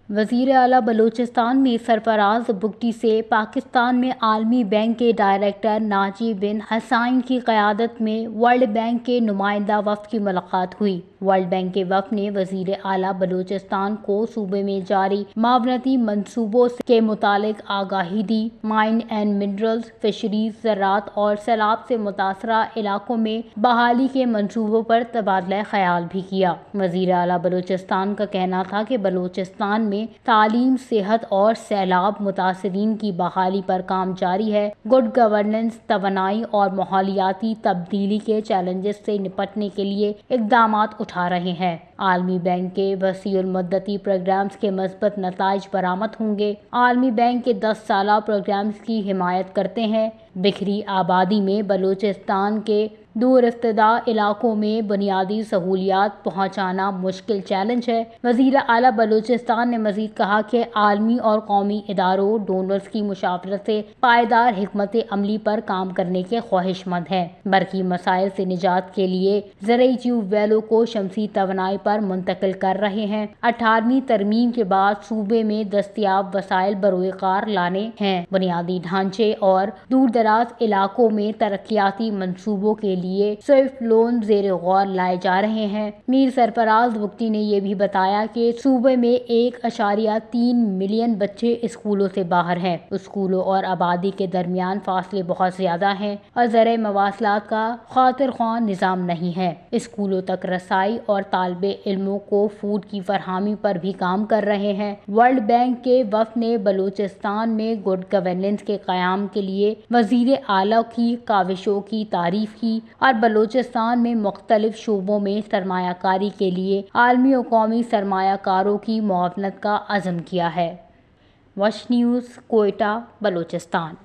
وزیر اعلیٰ بلوچستان میر سرفراز بگٹی سے پاکستان میں عالمی بینک کے ڈائریکٹر ناجی بن حسائن کی قیادت میں ورلڈ بینک کے نمائندہ وفد کی ملاقات ہوئی۔ ورلڈ بینک کے وفد نے وزیر اعلیٰ بلوچستان کو صوبے میں جاری معاونتی منصوبوں کے متعلق آگاہی دی۔ مائن اینڈ منرلز، فشریز، زراعت اور سیلاب سے متاثرہ علاقوں میں بحالی کے منصوبوں پر تبادلہ خیال بھی کیا۔ وزیر اعلیٰ بلوچستان کا کہنا تھا کہ بلوچستان میں تعلیم، صحت اور سیلاب متاثرین کی بحالی پر کام جاری ہے۔ گڈ گورننس، توانائی اور ماحولیاتی تبدیلی کے چیلنجز سے نپٹنے کے لیے اقدامات اٹھا رہے ہیں۔ عالمی بینک کے وسیع المدتی پروگرامز کے مثبت نتائج برآمد ہوں گے۔ عالمی بینک کے 10 سالہ پروگرامز کی حمایت کرتے ہیں۔ بکھری آبادی میں بلوچستان کے دور افتادہ علاقوں میں بنیادی سہولیات پہنچانا مشکل چیلنج ہے۔ وزیر اعلیٰ بلوچستان نے مزید کہا کہ عالمی اور قومی اداروں، ڈونرز کی مشاورت سے پائیدار حکمت عملی پر کام کرنے کے خواہش مند ہیں۔ برقی مسائل سے نجات کے لیے زرعی ٹیوب ویلوں کو شمسی توانائی پر منتقل کر رہے ہیں۔ 18ویں ترمیم کے بعد صوبے میں دستیاب وسائل بروئے کار لانے ہیں۔ بنیادی ڈھانچے اور دور دراز علاقوں میں ترقیاتی منصوبوں کے لیے سوئفٹ لون زیر غور لائے جا رہے ہیں۔ میر سرفراز بگٹی نے یہ بھی بتایا کہ صوبے میں 1.3 ملین بچے اسکولوں سے باہر ہیں۔ اسکولوں اور آبادی کے درمیان فاصلے بہت زیادہ ہیں اور ذرائع مواصلات کا خاطر خواہ نظام نہیں ہے۔ اسکولوں تک رسائی اور طالب علموں کو فوڈ کی فراہمی پر بھی کام کر رہے ہیں۔ ورلڈ بینک کے وفد نے بلوچستان میں گڈ گورننس کے قیام کے لیے وزیر اعلیٰ کی کاوشوں کی تعریف کی اور بلوچستان میں مختلف شعبوں میں سرمایہ کاری کے لیے عالمی و قومی سرمایہ کاروں کی معاونت کا عزم کیا ہے۔ وش نیوز، کوئٹہ، بلوچستان۔